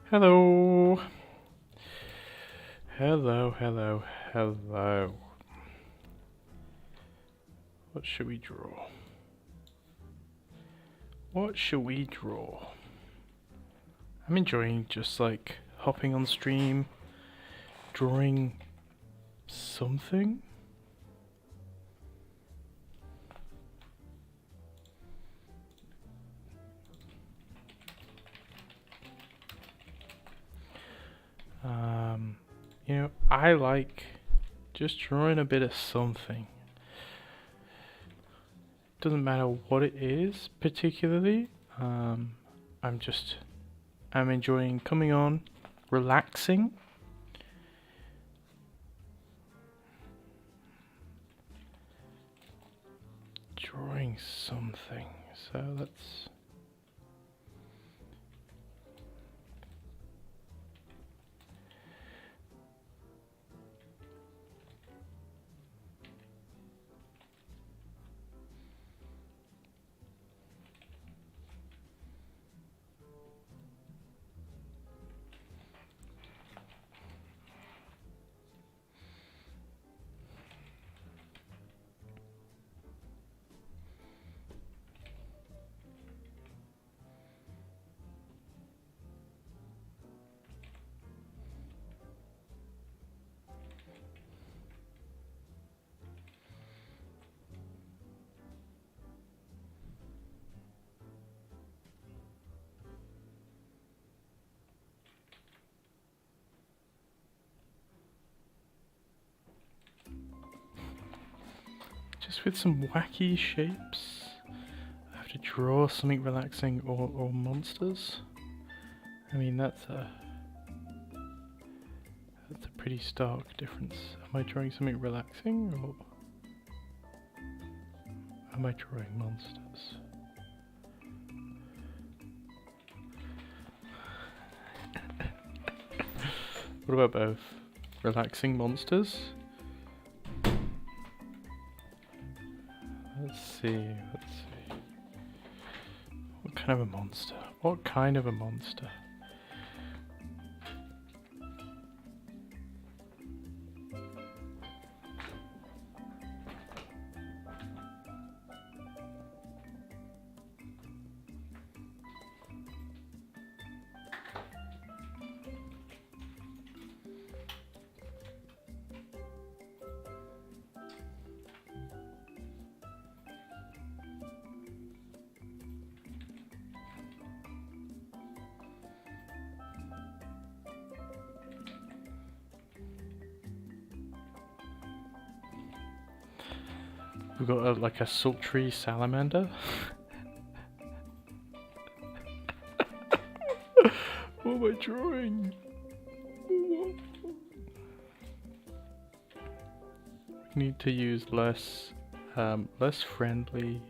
Hello. Hello, hello, hello. What should we draw? What should we draw? I'm enjoying just like hopping on stream, drawing something. I like just drawing a bit of something. Doesn't matter what it is particularly. I'm enjoying coming on, relaxing. Drawing something. So let's just with some wacky shapes. I have to draw something relaxing or monsters. I mean that's a pretty stark difference. Am I drawing something relaxing or am I drawing monsters? What about both? Relaxing monsters? Let's see. What kind of a monster? What kind of a monster? We've got like a sultry salamander. What am I drawing? We need to use less friendly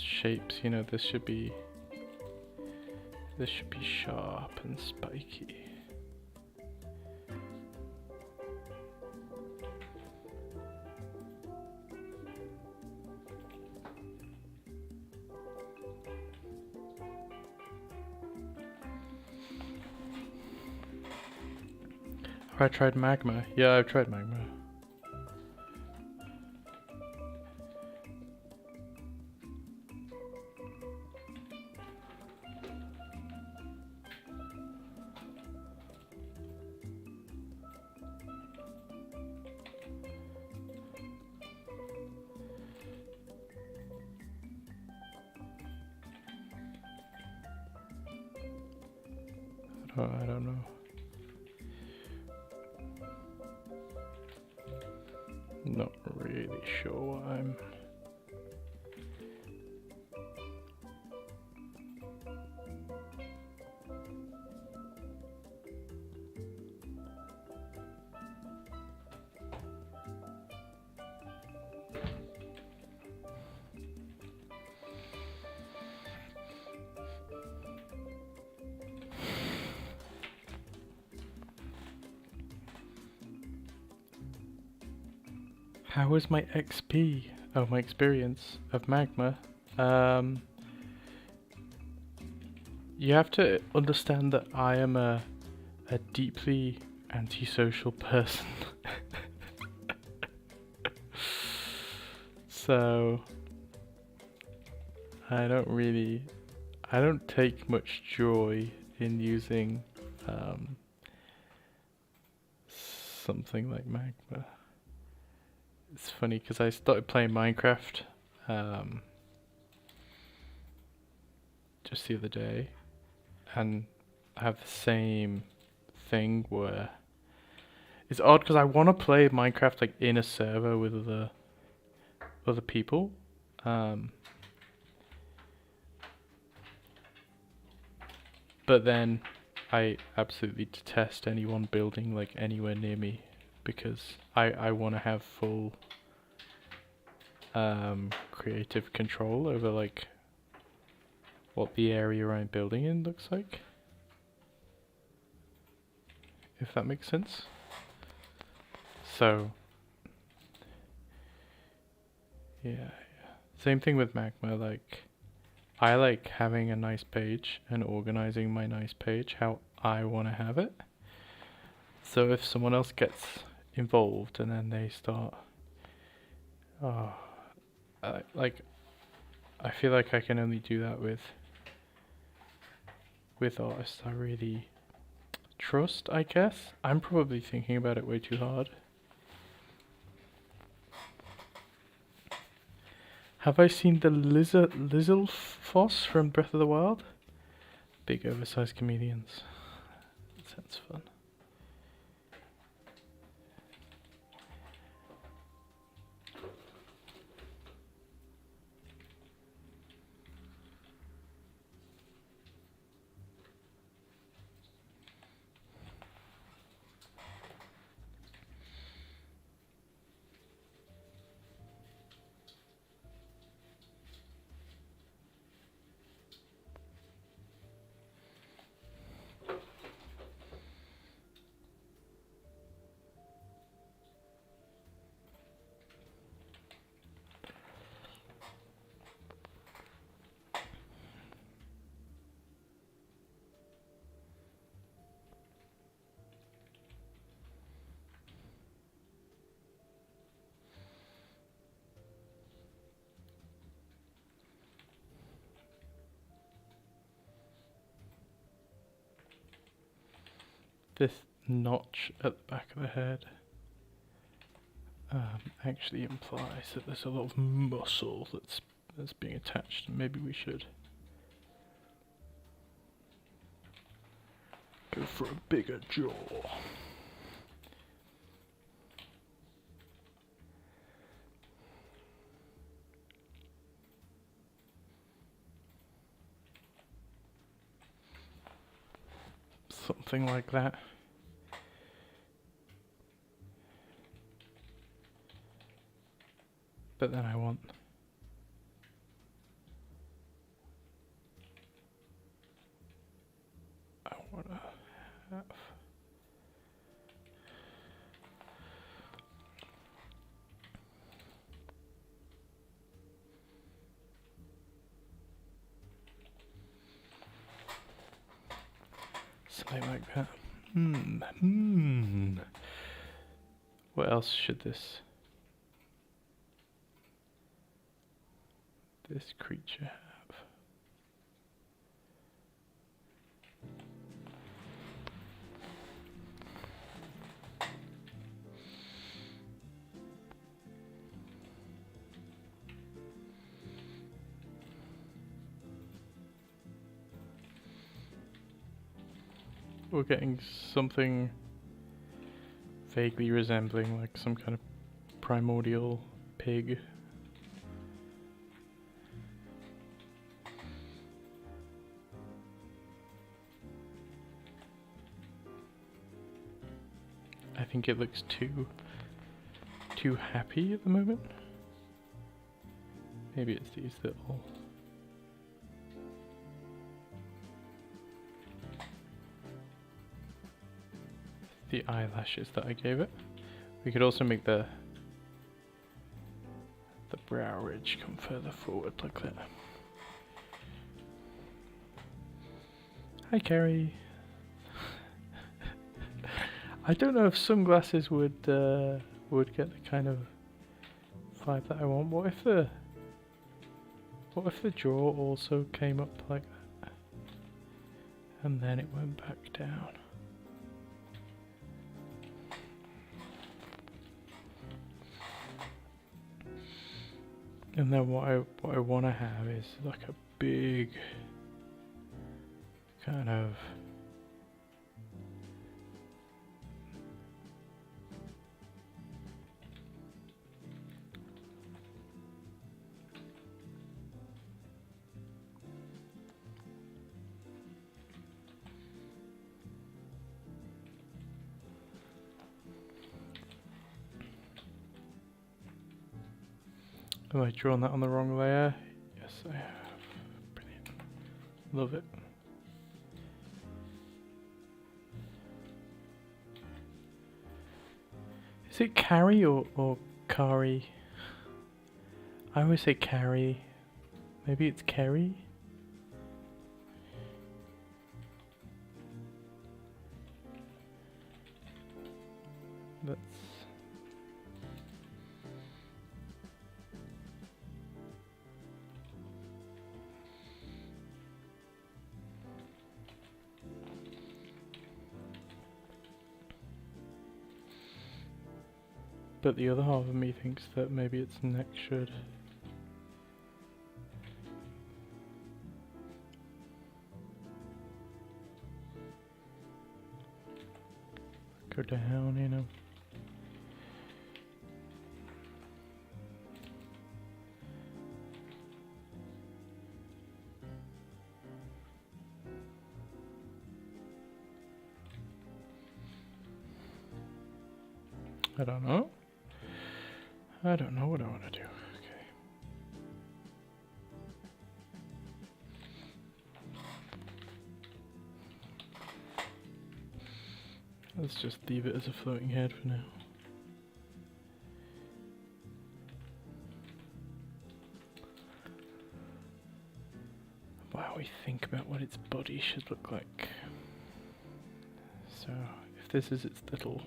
shapes. You know, this should be sharp and spiky. Have I tried magma? Yeah, I've tried magma. I don't know. Not really sure what I'm... How was my XP? Oh, my experience of magma. You have to understand that I am a deeply antisocial person. So I don't take much joy in using something like Magma. It's funny because I started playing Minecraft just the other day, and I have the same thing where it's odd because I want to play Minecraft like in a server with other people, but then I absolutely detest anyone building like anywhere near me because I want to have full creative control over like what the area I'm building in looks like, if that makes sense. So yeah. Same thing with Magma, like I like having a nice page and organizing my nice page how I want to have it. So if someone else gets involved and then they start, oh, I feel like I can only do that with artists I really trust, I guess. I'm probably thinking about it way too hard. Have I seen the Lizalfos from Breath of the Wild? Big oversized chameleons. That sounds fun. This notch at the back of the head actually implies that there's a lot of muscle that's being attached, and maybe we should go for a bigger jaw. Something like that. But then I want to have something like that. What else should this creature have? We're getting something vaguely resembling like some kind of primordial pig. I think it looks too happy at the moment. Maybe it's these little the eyelashes that I gave it. We could also make the brow ridge come further forward like that. Hi, Carrie. I don't know if sunglasses would get the kind of vibe that I want. What if the jaw also came up like that, and then it went back down? And then what I want to have is like a big kind of have I drawn that on the wrong layer? Yes, I have. Brilliant. Love it. Is it Carrie or Kari? I always say Carrie. Maybe it's Kerry? That's... But the other half of me thinks that maybe its neck should... go down, you know. I don't know. I don't know what I want to do. Okay. Let's just leave it as a floating head for now. Wow, we think about what its body should look like. So, if this is its little...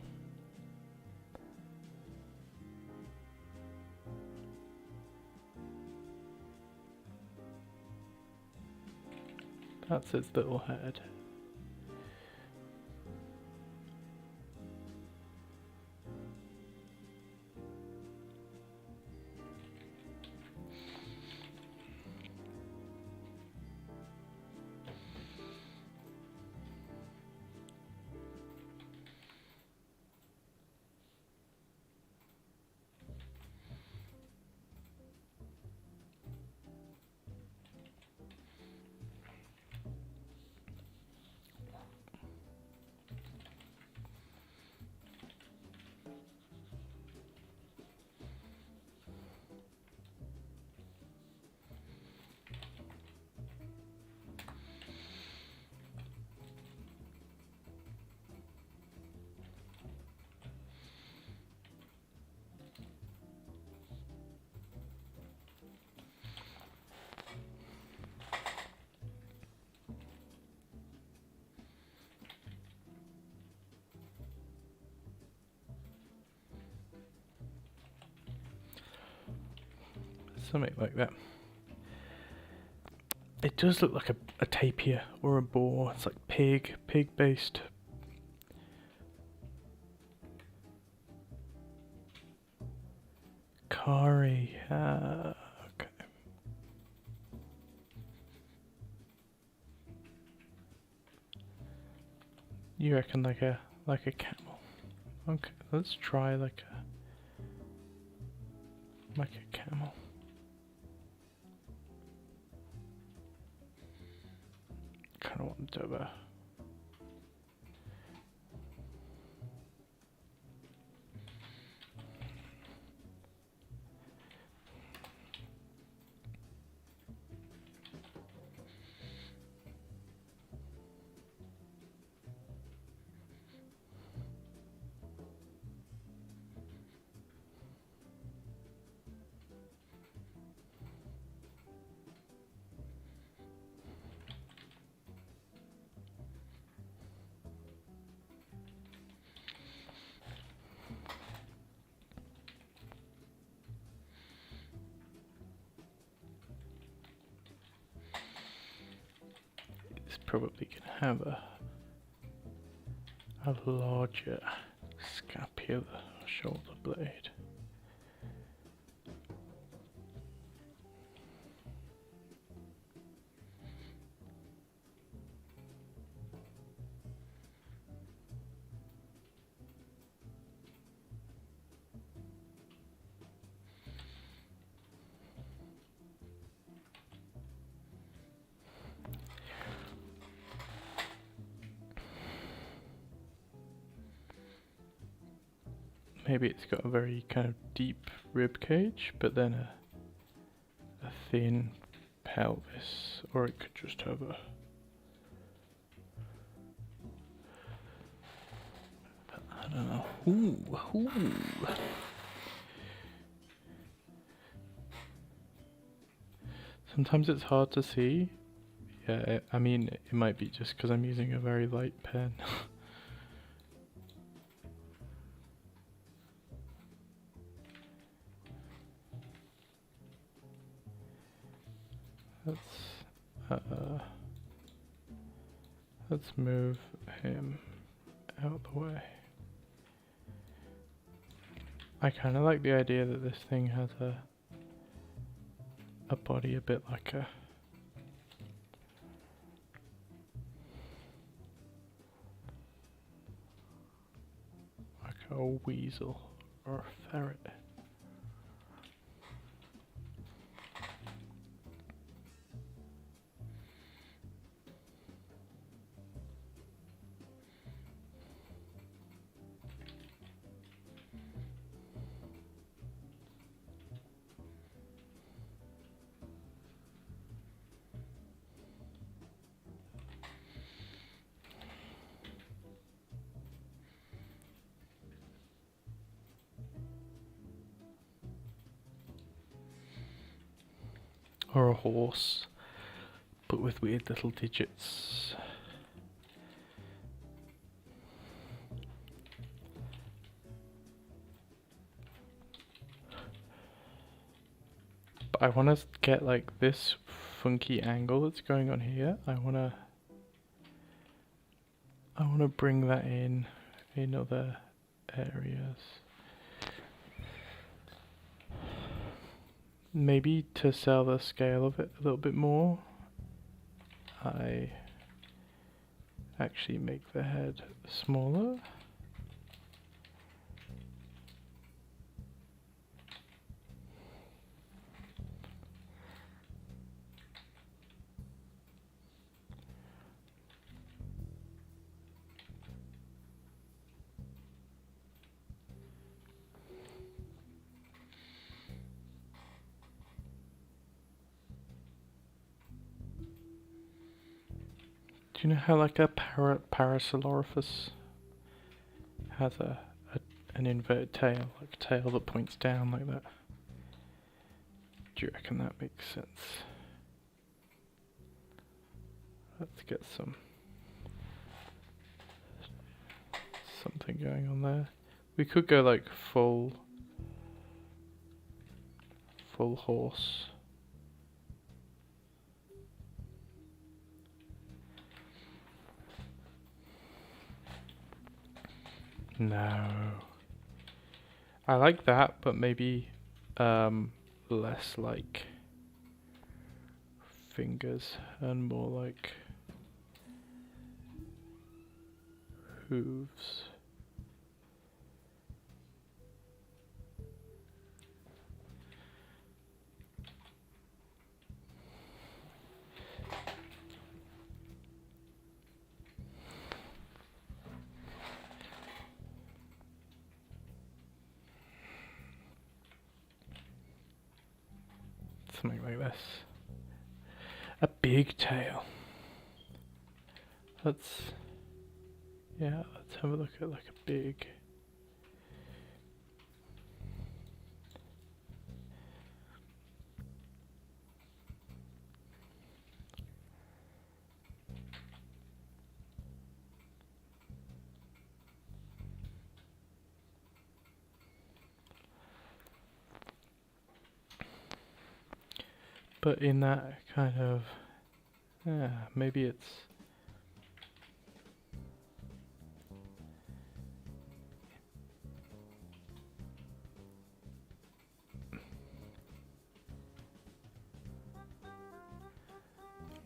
That's its little head. Something like that. It does look like a tapir or a boar. It's like pig based. Kari, okay. You reckon like a camel? Okay, let's try like a camel. Kind of want to have a... probably gonna have a larger scapular shoulder blade. Maybe it's got a very kind of deep rib cage, but then a thin pelvis, or it could just have a I don't know. Ooh. Sometimes it's hard to see. Yeah, I mean, it might be just because I'm using a very light pen. Let's move him out the way. I kind of like the idea that this thing has a body a bit like a weasel or a ferret. Or a horse, but with weird little digits. But I want to get like this funky angle that's going on here. I want to bring that in other areas. Maybe to sell the scale of it a little bit more, I actually make the head smaller. Do you know how like a Parasaurolophus has an inverted tail, like a tail that points down like that? Do you reckon that makes sense? Let's get something going on there. We could go like full horse. No. I like that, but maybe less like fingers and more like hooves. Something like this. A big tail. Let's have a look at like a big. But in that kind of, maybe it's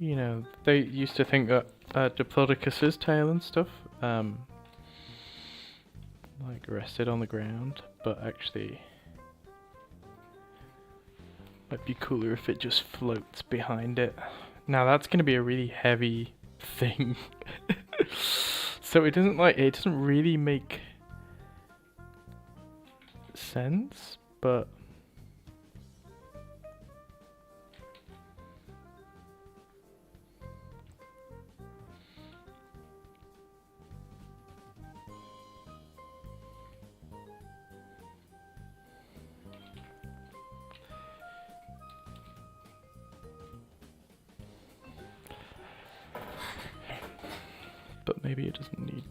you know, they used to think that Diplodocus's tail and stuff, like rested on the ground, but actually might be cooler if it just floats behind it. Now that's gonna be a really heavy thing. So it doesn't really make sense, but maybe it doesn't need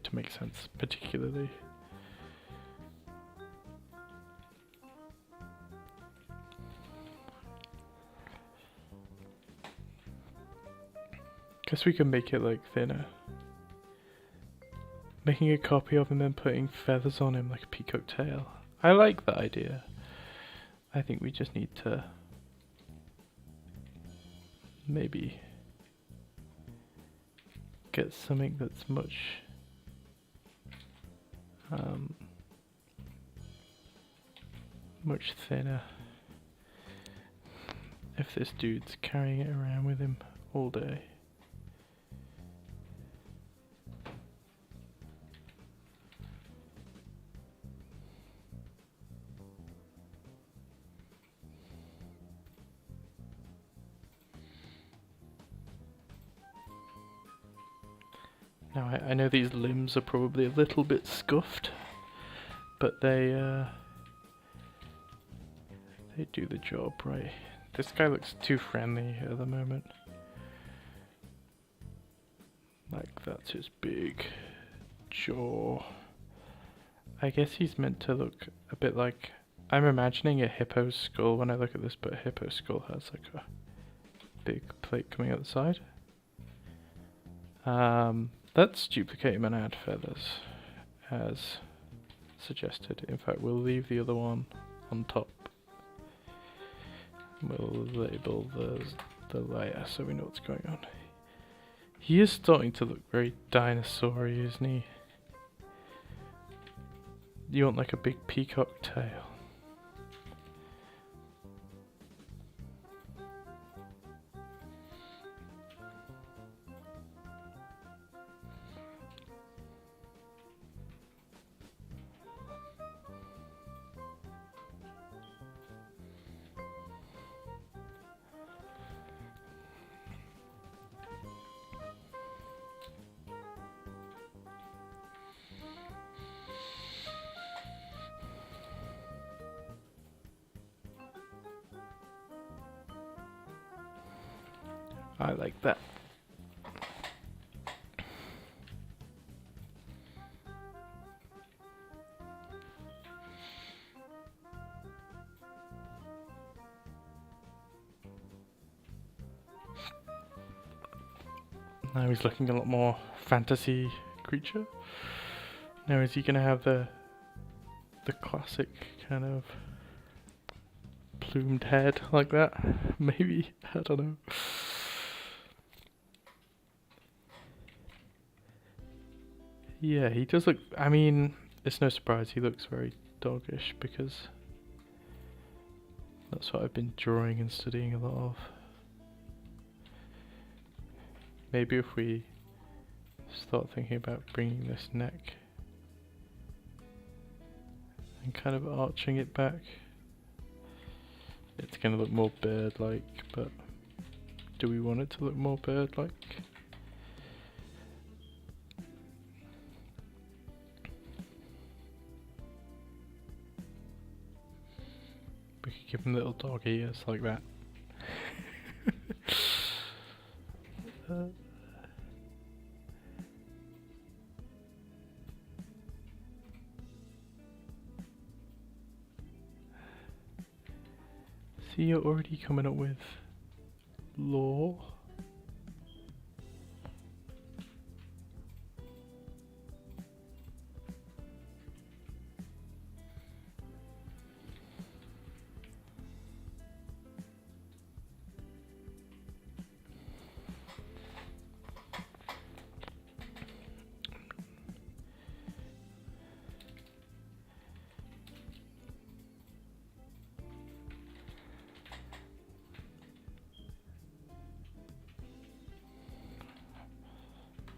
to make sense particularly. Guess we can make it like thinner. Making a copy of him and putting feathers on him like a peacock tail. I like that idea. I think we just need to maybe get something that's much much thinner. If this dude's carrying it around with him all day. Now I know these limbs are probably a little bit scuffed, but they do the job right. This guy looks too friendly at the moment. Like that's his big jaw. I guess he's meant to look a bit like, I'm imagining a hippo's skull when I look at this, but a hippo skull has like a big plate coming out the side. Let's duplicate him and add feathers, as suggested. In fact, we'll leave the other one on top. We'll label the layer so we know what's going on. He is starting to look very dinosaur-y, isn't he? You want like a big peacock tail. I like that. Now he's looking a lot more fantasy creature. Now is he gonna have the classic kind of plumed head like that? Maybe, I don't know. Yeah, he does look, I mean, it's no surprise he looks very doggish because that's what I've been drawing and studying a lot of. Maybe if we start thinking about bringing this neck and kind of arching it back, it's going to look more bird-like, but do we want it to look more bird-like? We could give him little dog ears like that. See, you're already coming up with lore.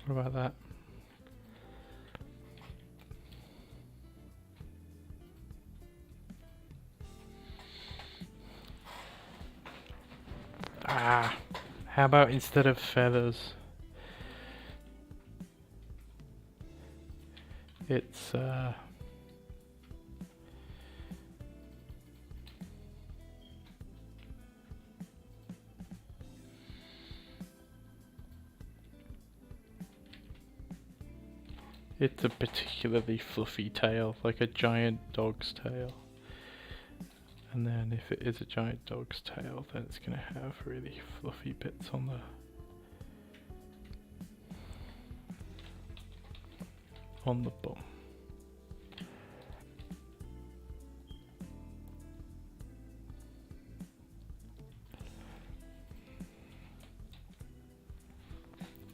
What about that? Ah, how about instead of feathers, it's it's a particularly fluffy tail, like a giant dog's tail. And then if it is a giant dog's tail, then it's gonna have really fluffy bits on the bum.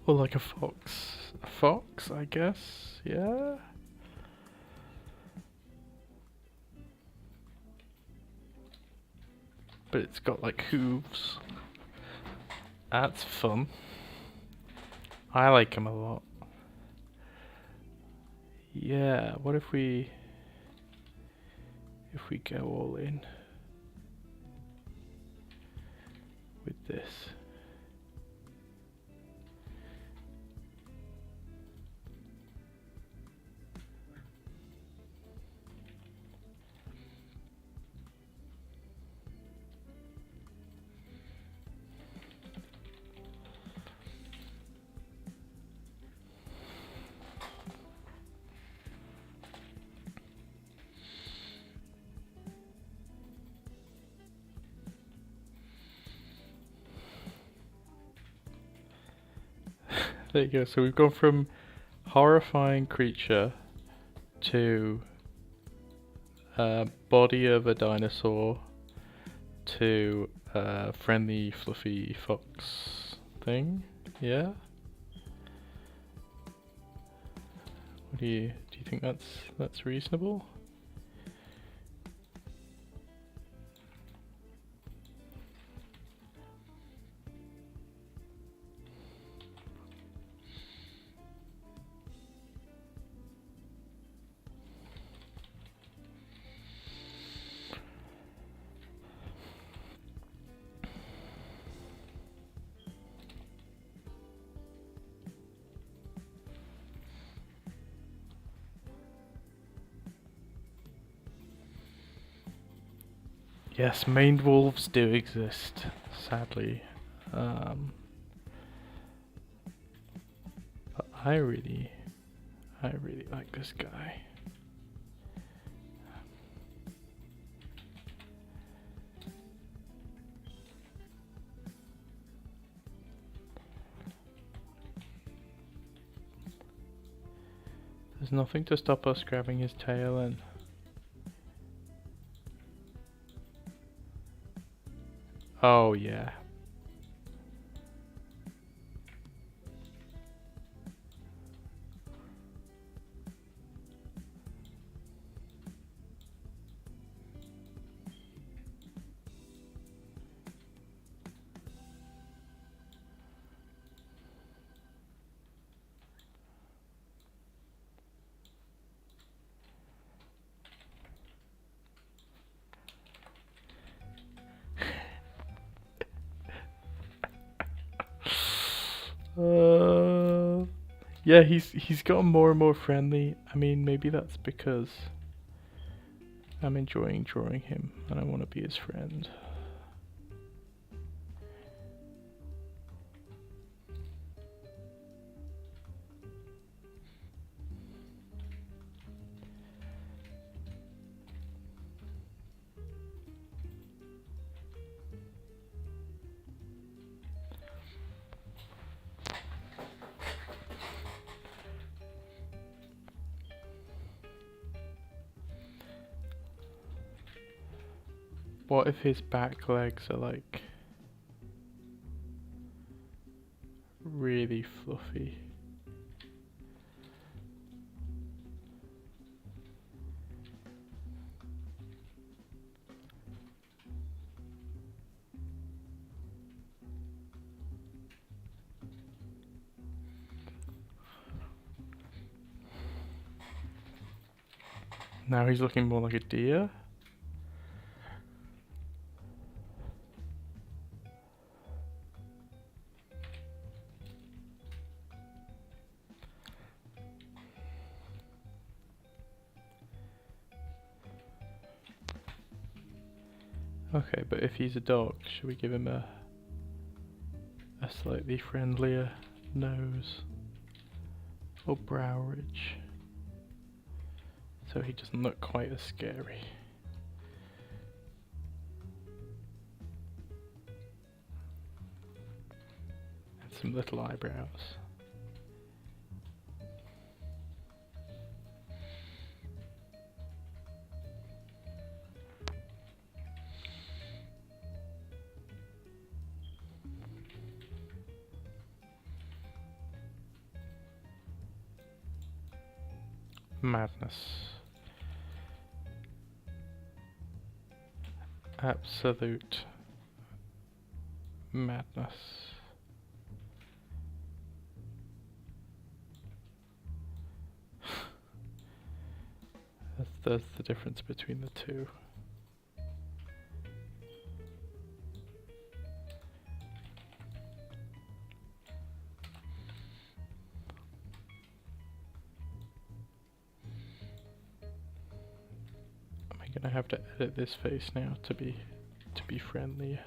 Or like a fox. A fox, I guess, yeah? But it's got like hooves. That's fun. I like him a lot. Yeah, what if we go all in with this? There you go. So we've gone from horrifying creature to body of a dinosaur to friendly fluffy fox thing. Yeah. What do you think that's reasonable? Yes, maned wolves do exist, sadly. But I really like this guy. There's nothing to stop us grabbing his tail and... Oh yeah. Yeah, he's gotten more and more friendly. I mean, maybe that's because I'm enjoying drawing him and I want to be his friend. What if his back legs are like really fluffy? Now he's looking more like a deer. Okay, but if he's a dog, should we give him a slightly friendlier nose or brow ridge so he doesn't look quite as scary? And some little eyebrows. Madness. Absolute madness. That's the difference between the two. Gonna have to edit this face now to be friendly.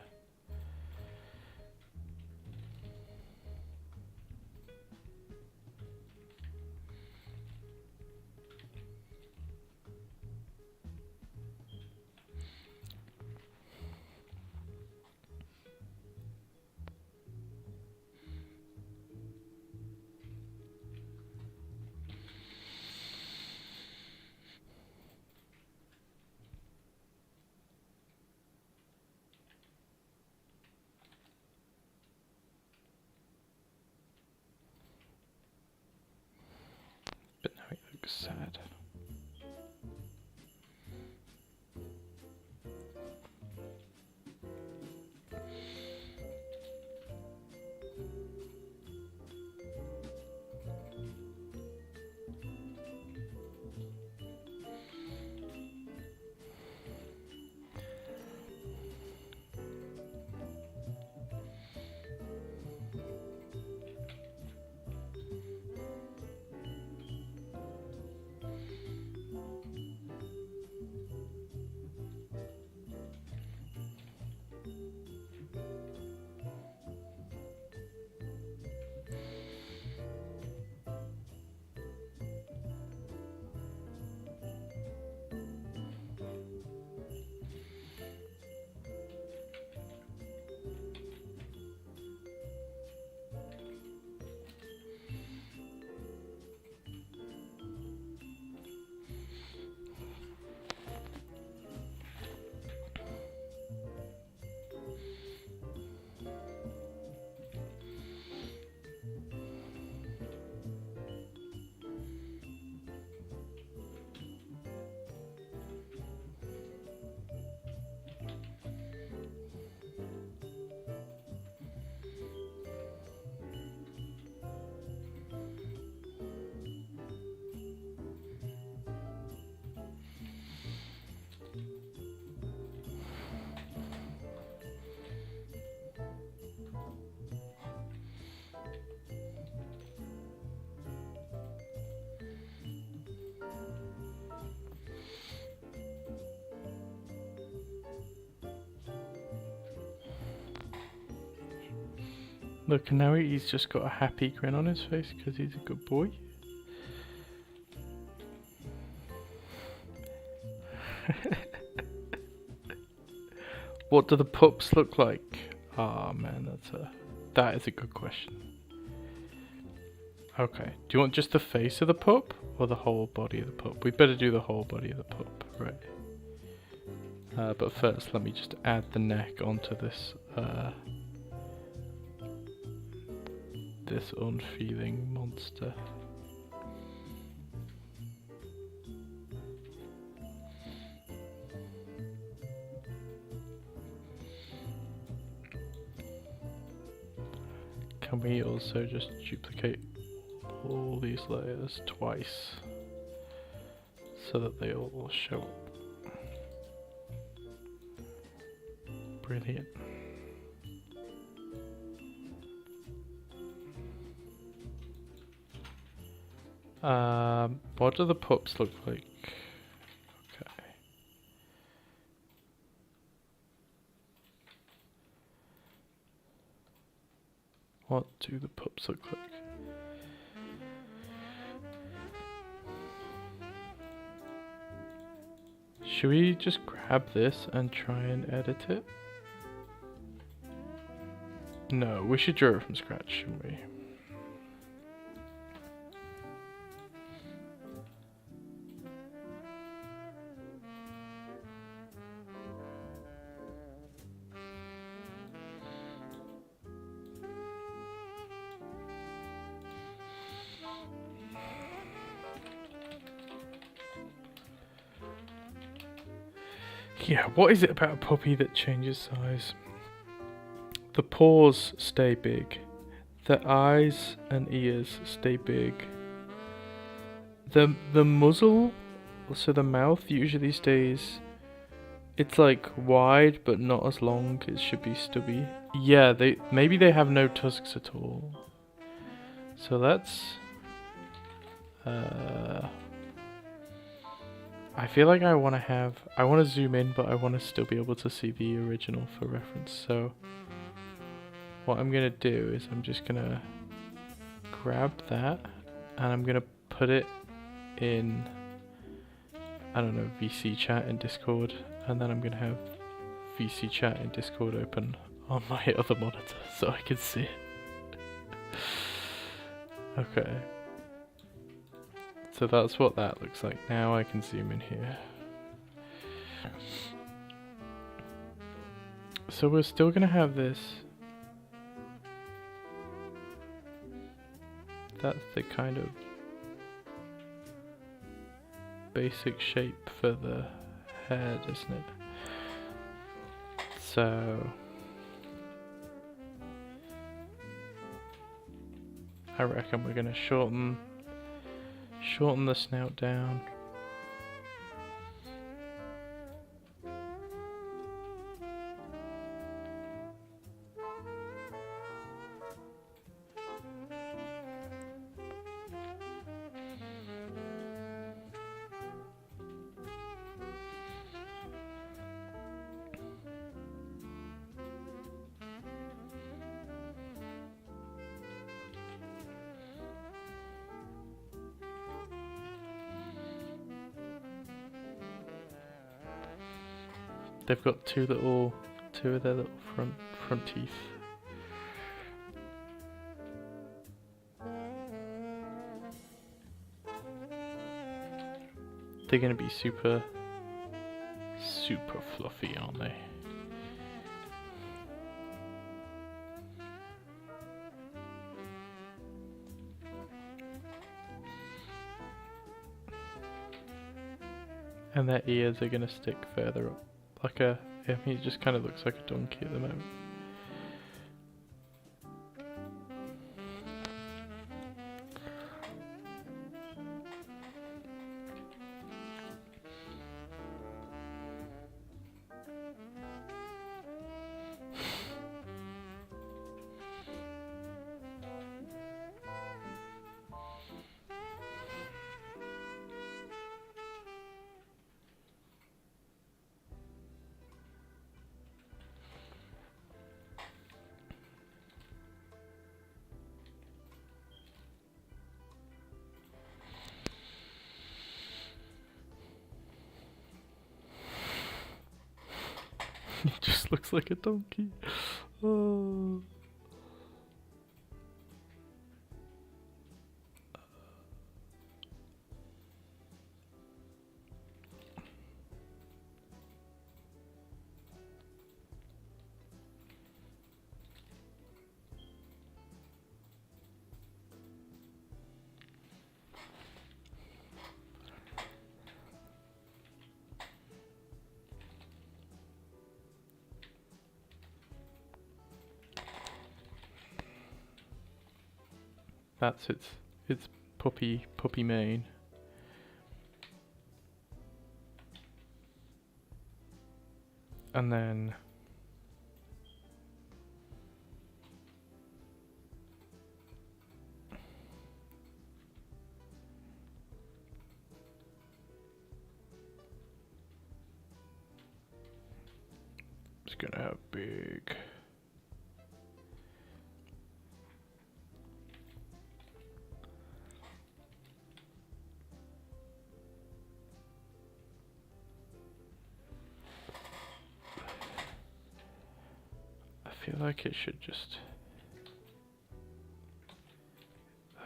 But now it looks sad. Look, now he's just got a happy grin on his face because he's a good boy. What do the pups look like? Ah, man, that is a good question. Okay, do you want just the face of the pup or the whole body of the pup? We'd better do the whole body of the pup, right? But first, let me just add the neck onto this this unfeeling monster. Can we also just duplicate all these layers twice so that they all show up. Brilliant. What do the pups look like? Okay. What do the pups look like? Should we just grab this and try and edit it? No, we should draw it from scratch, shouldn't we? Yeah, what is it about a puppy that changes size? The paws stay big. The eyes and ears stay big. The muzzle, so the mouth usually stays, it's like wide but not as long. It should be stubby. Yeah, maybe they have no tusks at all. So that's I feel like I want to zoom in, but I want to still be able to see the original for reference. So what I'm gonna do is I'm just gonna grab that and I'm gonna put it in, I don't know, VC chat in Discord, and then I'm gonna have VC chat in Discord open on my other monitor so I can see it. Okay. So that's what that looks like. Now I can zoom in here. So we're still gonna have this. That's the kind of basic shape for the head, isn't it? So I reckon we're gonna shorten the snout down. They've got two of their little front teeth. They're gonna be super fluffy, aren't they? And their ears are gonna stick further up. Like I mean, it just kind of looks like a donkey at the moment. It just looks like a donkey. Oh. That's its puppy mane. And then it's gonna have big. I feel like it should just,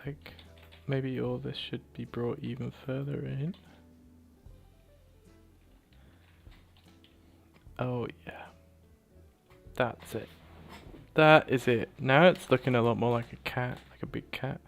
like, maybe all this should be brought even further in. Oh yeah, that's it. That is it. Now it's looking a lot more like a cat, like a big cat.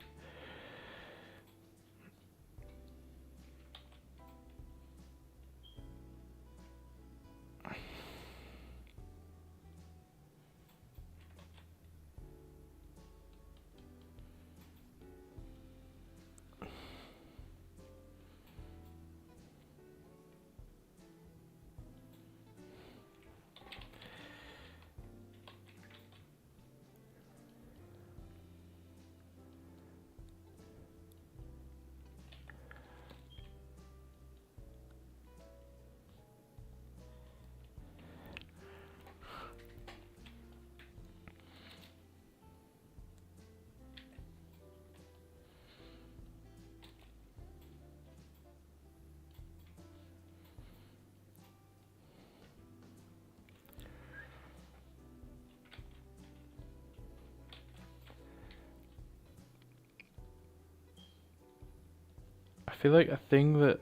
I feel like a thing that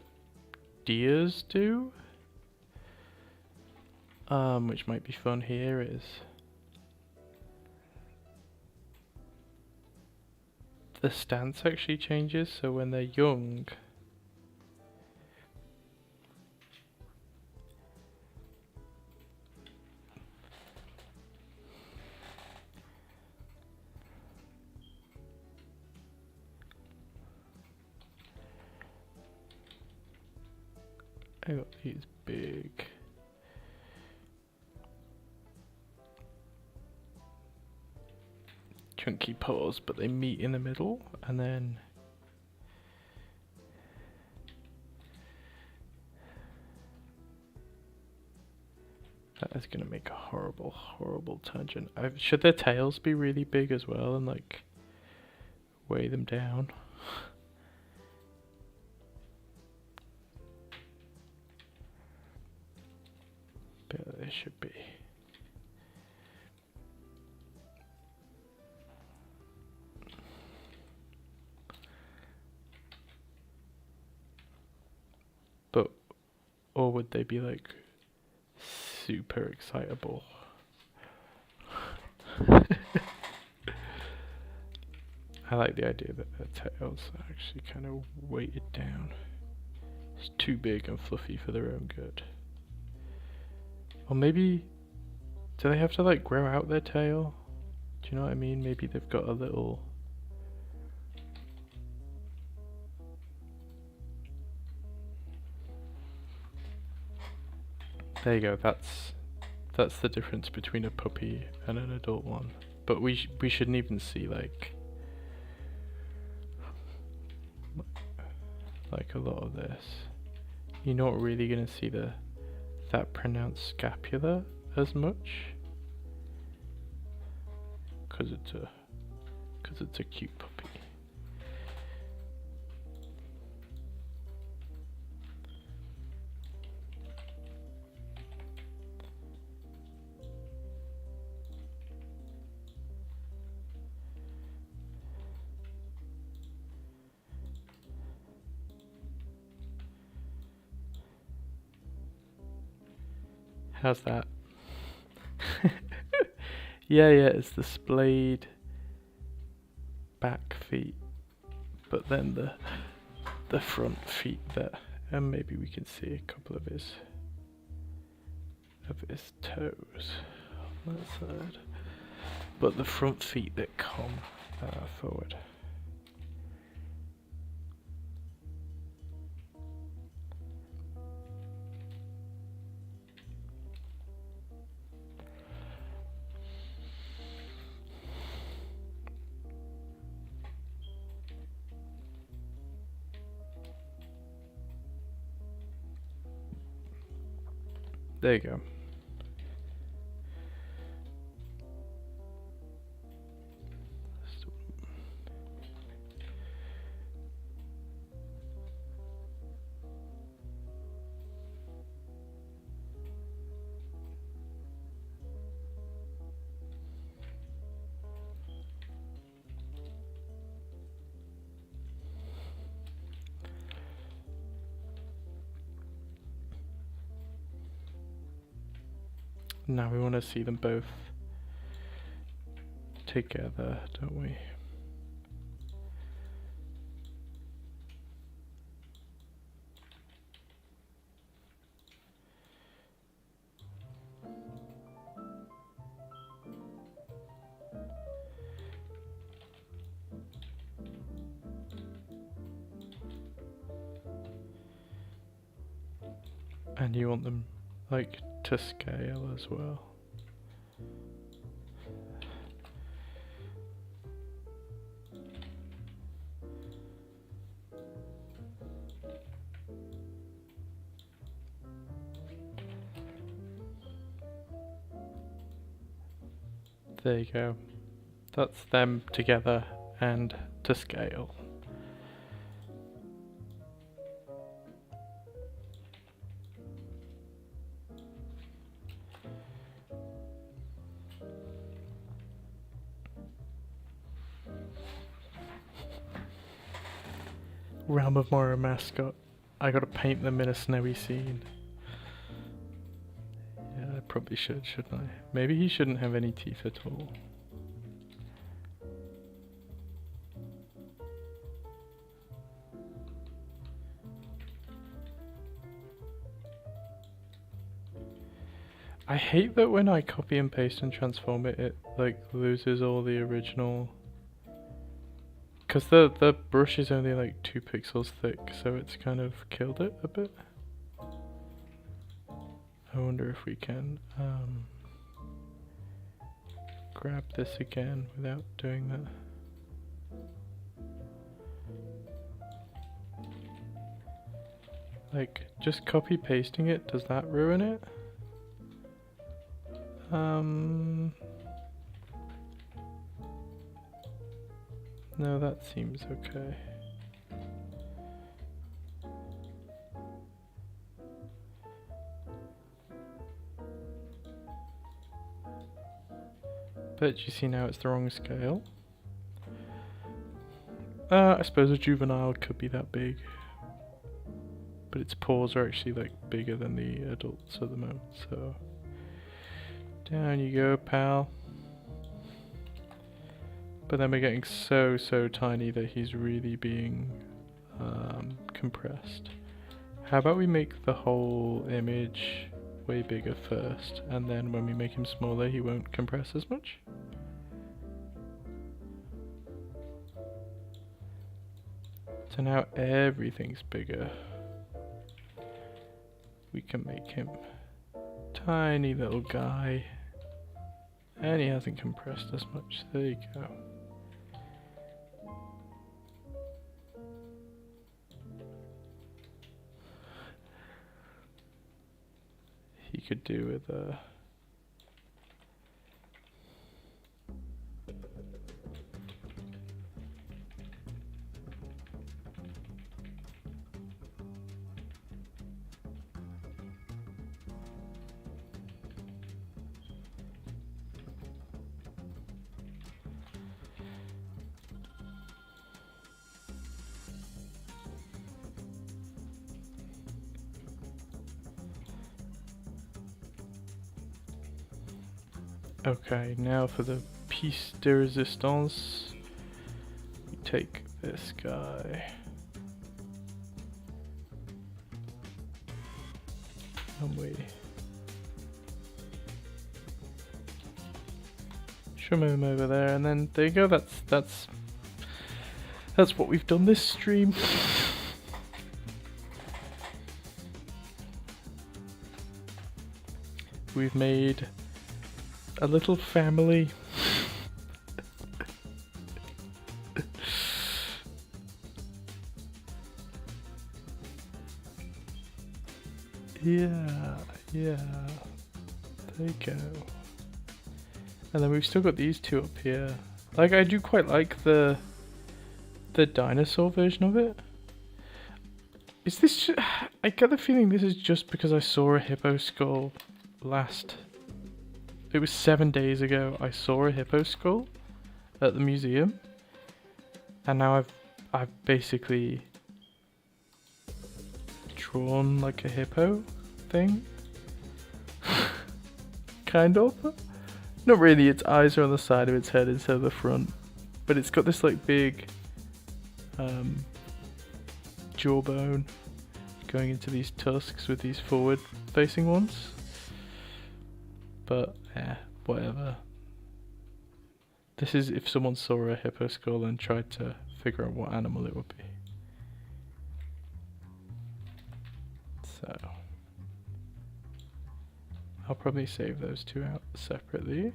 deers do, which might be fun here, is the stance actually changes. So when they're young, I got these big. Chunky paws, but they meet in the middle, and then that is gonna make a horrible, horrible tangent. Should their tails be really big as well and like weigh them down? But they should be. But, or would they be like super excitable? I like the idea that their tails are actually kind of weighted down. It's too big and fluffy for their own good. Or maybe, do they have to like grow out their tail? Do you know what I mean? Maybe they've got a little... There you go, that's the difference between a puppy and an adult one. But we shouldn't even see like a lot of this. You're not really gonna see that pronounced scapula as much, because it's a cute puppy. How's that? Yeah, it's the splayed back feet, but then the front feet that, and maybe we can see a couple of his toes on that side, but the front feet that come forward. There you go. Now we want to see them both together, don't we? And you want them like to scale as well. There you go. That's them together and to scale. Realm of Moira mascot. I gotta paint them in a snowy scene. Yeah, I probably should, shouldn't I? Maybe he shouldn't have any teeth at all. I hate that when I copy and paste and transform it, it like loses all the original. Because the brush is only like 2 pixels thick, so it's kind of killed it a bit. I wonder if we can grab this again without doing that. Like, just copy pasting it, does that ruin it? No, that seems okay. But you see now it's the wrong scale. I suppose a juvenile could be that big. But its paws are actually like bigger than the adults at the moment, so... Down you go, pal. But then we're getting so tiny that he's really being compressed. How about we make the whole image way bigger first, and then when we make him smaller he won't compress as much? So now everything's bigger. We can make him tiny little guy. And he hasn't compressed as much. There you go. He could do with a... Okay, now for the piece de resistance, we take this guy. And we trim him over there, and then there you go. That's what we've done this stream. We've made a little family. Yeah, Yeah, there you go. And then we've still got these two up here. Like, I do quite like the dinosaur version of it. Is this I get the feeling this is just because I saw a hippo skull last... It was 7 days ago I saw a hippo skull at the museum. And now I've basically drawn like a hippo thing. Kind of. Not really, its eyes are on the side of its head instead of the front. But it's got this like big jawbone going into these tusks with these forward facing ones. But yeah, whatever. This is if someone saw a hippo skull and tried to figure out what animal it would be. So I'll probably save those two out separately.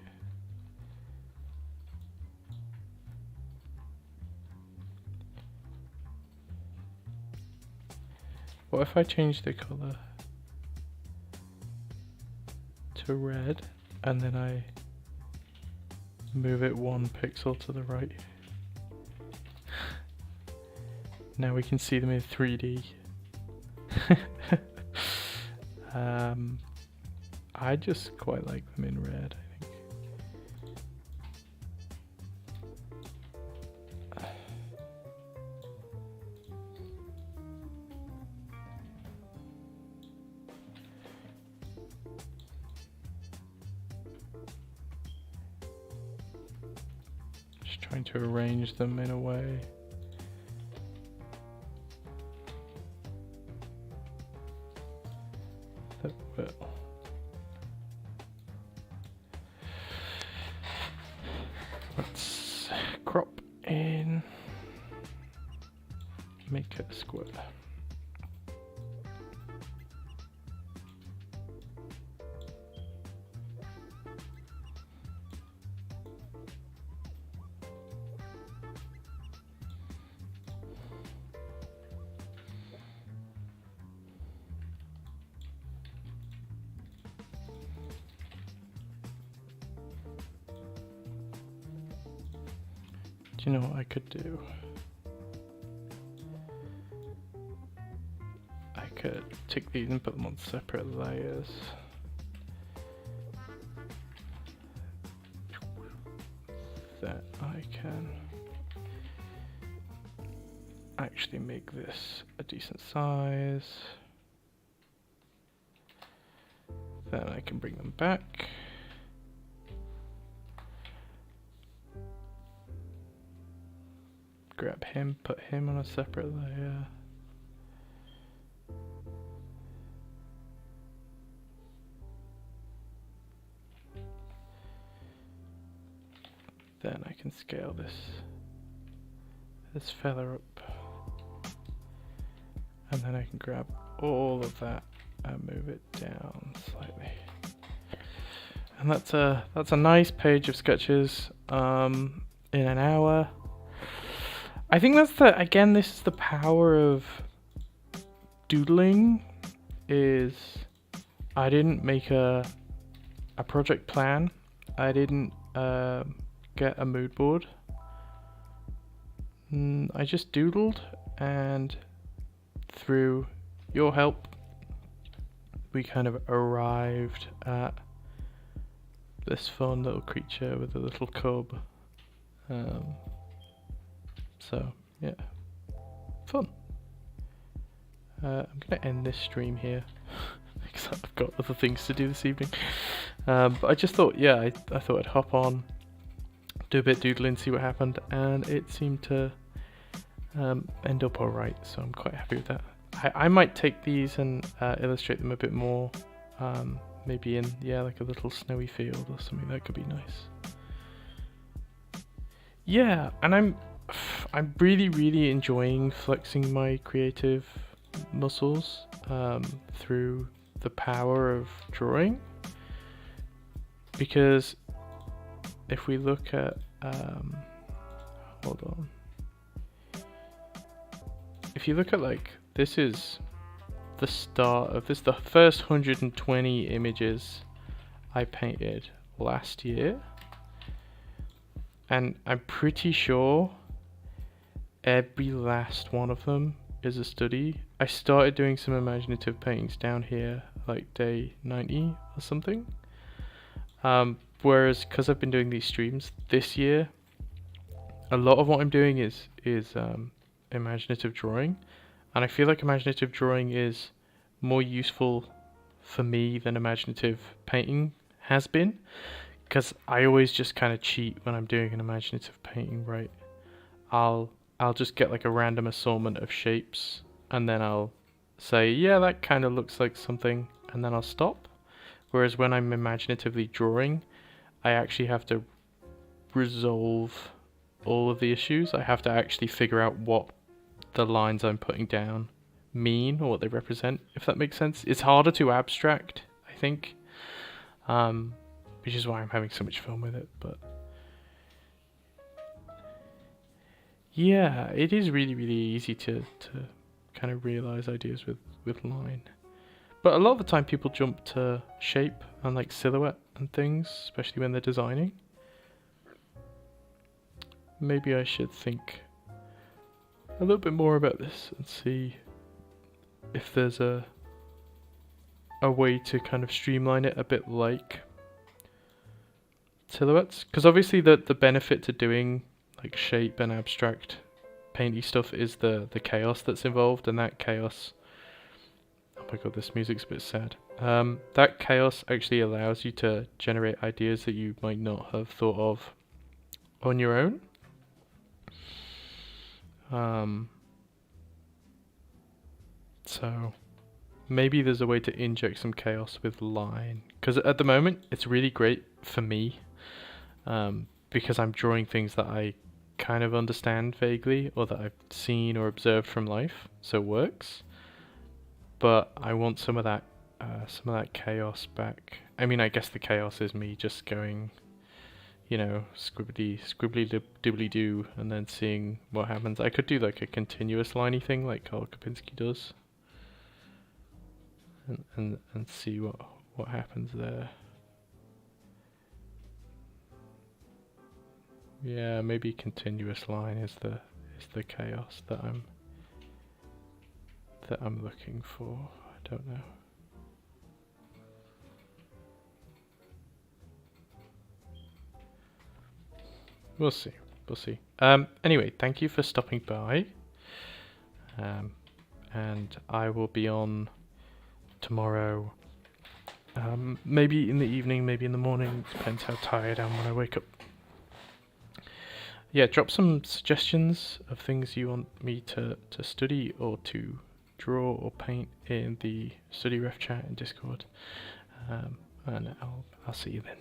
What if I change the color to red and then I move it 1 pixel to the right? Now we can see them in 3D. I just quite like them in red, I think. Just trying to arrange them in a way. That will. Let's crop in, make it a square. Do you know what I could do? I could take these and put them on separate layers. Then I can actually make this a decent size. Then I can bring them back. Grab him, put him on a separate layer. Then I can scale this feather up. And then I can grab all of that and move it down slightly. And that's a nice page of sketches in an hour. I think that's this is the power of doodling, is I didn't make a project plan. I didn't get a mood board. I just doodled, and through your help we kind of arrived at this fun little creature with a little cub. So yeah, fun. I'm gonna end this stream here because I've got other things to do this evening. But I just thought, yeah, I thought I'd hop on, do a bit doodling, see what happened, and it seemed to end up alright. So I'm quite happy with that. I might take these and illustrate them a bit more, maybe in like a little snowy field or something. That could be nice. Yeah, and I'm really enjoying flexing my creative muscles through the power of drawing, because if we look at hold on, if you look at, like, this is the start of this, the first 120 images I painted last year, and I'm pretty sure every last one of them is a study. I started doing some imaginative paintings down here like day 90 or something. Whereas because I've been doing these streams this year, a lot of what I'm doing is imaginative drawing, and I feel like imaginative drawing is more useful for me than imaginative painting has been, because I always just kind of cheat when I'm doing an imaginative painting, right? I'll just get like a random assortment of shapes, and then I'll say, yeah, that kind of looks like something, and then I'll stop. Whereas when I'm imaginatively drawing, I actually have to resolve all of the issues. I have to actually figure out what the lines I'm putting down mean, or what they represent, if that makes sense. It's harder to abstract, I think, which is why I'm having so much fun with it. But yeah, it is really, really easy to kind of realize ideas with line. But a lot of the time people jump to shape and like silhouette and things, especially when they're designing. Maybe I should think a little bit more about this and see if there's a way to kind of streamline it a bit like silhouettes. Because obviously the benefit to doing like shape and abstract painty stuff is the chaos that's involved, and that chaos, oh my god, this music's a bit sad. That chaos actually allows you to generate ideas that you might not have thought of on your own. So maybe there's a way to inject some chaos with line, because at the moment it's really great for me, because I'm drawing things that I kind of understand vaguely, or that I've seen or observed from life, so it works. But I want some of that chaos back. I mean, I guess the chaos is me just going, you know, scribbly dibbly doo, and then seeing what happens. I could do like a continuous liney thing, like Karl Kopinski does, and see what happens there. Yeah, maybe continuous line is the chaos that I'm looking for. I don't know. We'll see. We'll see. Anyway, thank you for stopping by. And I will be on tomorrow. Maybe in the evening, maybe in the morning. Depends how tired I am when I wake up. Yeah, drop some suggestions of things you want me to study or to draw or paint in the study ref chat in Discord. And I'll see you then.